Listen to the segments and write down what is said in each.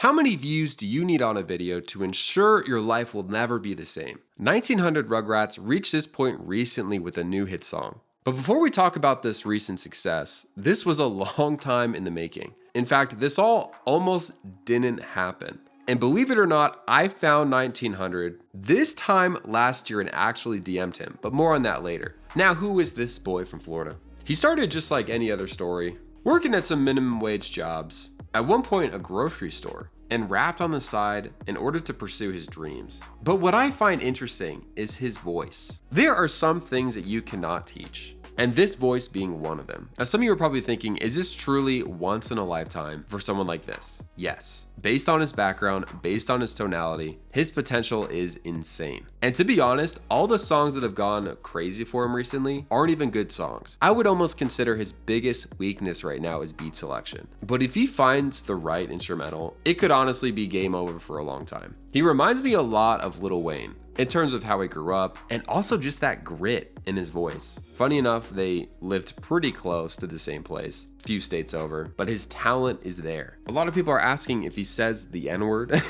How many views do you need on a video to ensure your life will never be the same? 1900 Rugrats reached this point recently with a new hit song. But before we talk about this recent success, this was a long time in the making. In fact, this all almost didn't happen. And believe it or not, I found 1900 this time last year and actually DM'd him, but more on that later. Now, who is this boy from Florida? He started just like any other story, working at some minimum wage jobs, at one point a grocery store, and rapped on the side in order to pursue his dreams. But what I find interesting is his voice. There are some things that you cannot teach, and this voice being one of them. Now, some of you are probably thinking, is this truly once in a lifetime for someone like this? Yes. Based on his background, based on his tonality, his potential is insane. And to be honest, all the songs that have gone crazy for him recently aren't even good songs. I would almost consider his biggest weakness right now is beat selection. But if he finds the right instrumental, it could honestly be game over for a long time. He reminds me a lot of Lil Wayne in terms of how he grew up and also just that grit in his voice. Funny enough, they lived pretty close to the same place, a few states over, but his talent is there. A lot of people are asking if he says the N-word.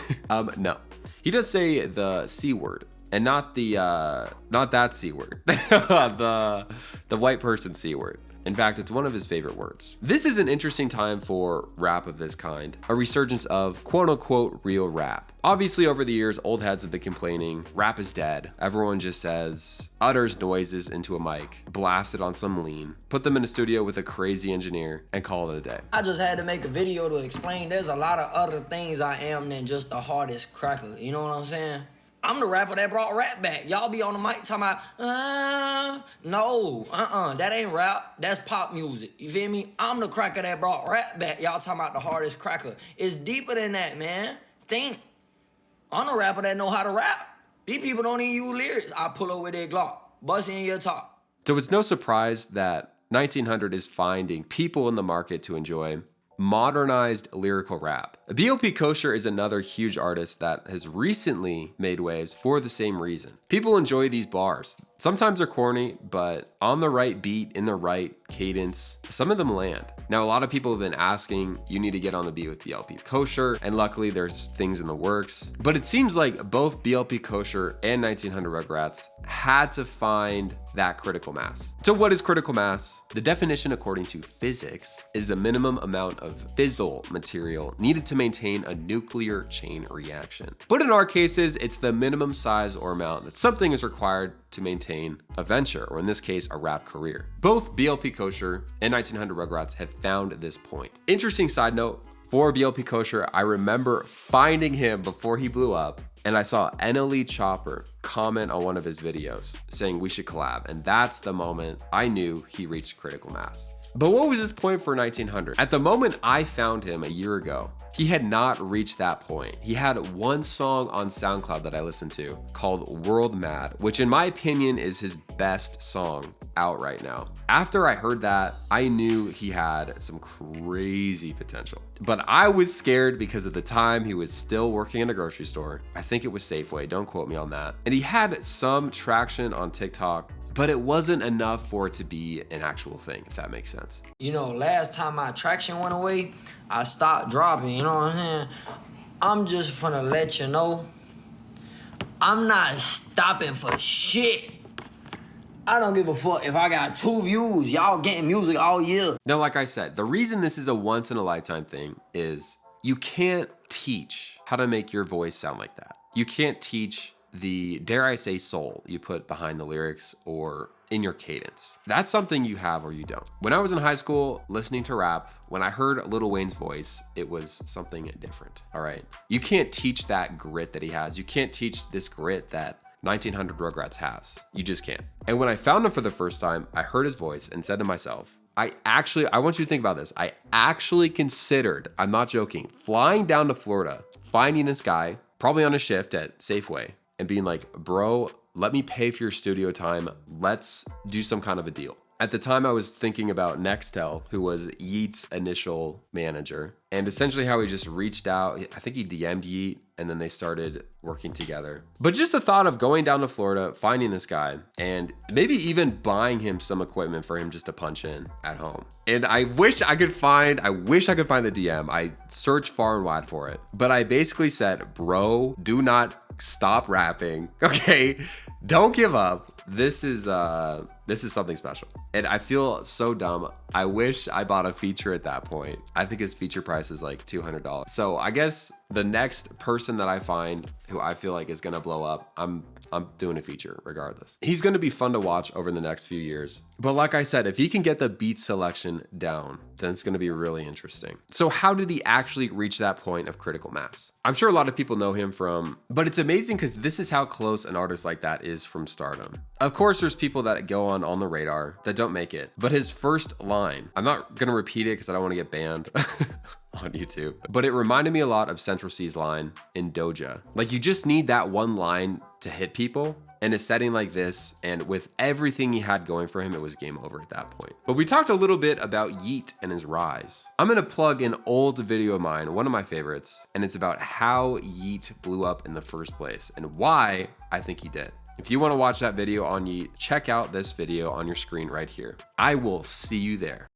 No, he does say the C word, and not that C word, the white person C word. In fact, it's one of his favorite words. This is an interesting time for rap of this kind, a resurgence of quote unquote real rap. Obviously, over the years, old heads have been complaining, rap is dead. Everyone just utters noises into a mic, blast it on some lean, put them in a studio with a crazy engineer, and call it a day. I just had to make a video to explain there's a lot of other things I am than just the hardest cracker. You know what I'm saying? I'm the rapper that brought rap back. Y'all be on the mic talking about, that ain't rap. That's pop music. You feel me? I'm the cracker that brought rap back. Y'all talking about the hardest cracker. It's deeper than that, man. Think. I'm the rapper that know how to rap. These people don't even use lyrics. I pull up with their Glock, bust in your top. So it's no surprise that 1900 is finding people in the market to enjoy modernized lyrical rap. B.O.P. Kosher is another huge artist that has recently made waves for the same reason. People enjoy these bars. Sometimes they're corny, but on the right beat, in the right cadence, some of them land. Now, a lot of people have been asking, you need to get on the beat with B.L.P. Kosher, and luckily there's things in the works. But it seems like both B.L.P. Kosher and 1900 Rugrats had to find that critical mass. So what is critical mass? The definition according to physics is the minimum amount of fissile material needed to maintain a nuclear chain reaction. But in our cases, it's the minimum size or amount that something is required to maintain a venture, or in this case, a rap career. Both B.L.P. Kosher and 1900 Rugrats have found this point. Interesting side note, for B.L.P. Kosher, I remember finding him before he blew up, and I saw NLE Chopper comment on one of his videos saying we should collab, and that's the moment I knew he reached critical mass. But what was his point for 1900? At the moment I found him a year ago, he had not reached that point. He had one song on SoundCloud that I listened to called World Mad, which in my opinion is his best song out right now. After I heard that, I knew he had some crazy potential. But I was scared because at the time he was still working in a grocery store. I think it was Safeway, don't quote me on that. And he had some traction on TikTok, but it wasn't enough for it to be an actual thing, if that makes sense. You know, last time my traction went away, I stopped dropping, you know what I'm saying? I'm just finna let you know, I'm not stopping for shit. I don't give a fuck if I got 2 views. Y'all getting music all year. Now, like I said, the reason this is a once in a lifetime thing is you can't teach how to make your voice sound like that. You can't teach the, dare I say, soul you put behind the lyrics or in your cadence. That's something you have or you don't. When I was in high school listening to rap, when I heard Lil Wayne's voice, it was something different, all right? You can't teach that grit that he has. You can't teach this grit that 1900 Rugrats has. You just can't. And when I found him for the first time, I heard his voice and said to myself, I want you to think about this. I actually considered, I'm not joking, flying down to Florida, finding this guy, probably on a shift at Safeway, and being like, bro, let me pay for your studio time. Let's do some kind of a deal. At the time, I was thinking about Nextel, who was Yeat's initial manager. And essentially how he just reached out, I think he DM'd Yeet, and then they started working together. But just the thought of going down to Florida, finding this guy, and maybe even buying him some equipment for him just to punch in at home. And I wish I could find the DM. I searched far and wide for it. But I basically said, bro, do not stop rapping. Okay, don't give up. This is something special. And I feel so dumb. I wish I bought a feature at that point. I think his feature price is like $200. So I guess the next person that I find who I feel like is gonna blow up, I'm doing a feature regardless. He's gonna be fun to watch over the next few years. But like I said, if he can get the beat selection down, then it's gonna be really interesting. So how did he actually reach that point of critical mass? I'm sure a lot of people know him from, but it's amazing because this is how close an artist like that is from stardom. Of course, there's people that go on the radar that don't make it, but his first line, I'm not gonna repeat it because I don't wanna get banned on YouTube, but it reminded me a lot of Central C's line in Doja. Like, you just need that one line to hit people. In a setting like this, and with everything he had going for him, it was game over at that point. But we talked a little bit about Yeet and his rise. I'm gonna plug an old video of mine, one of my favorites, and it's about how Yeet blew up in the first place and why I think he did. If you wanna watch that video on Yeet, check out this video on your screen right here. I will see you there.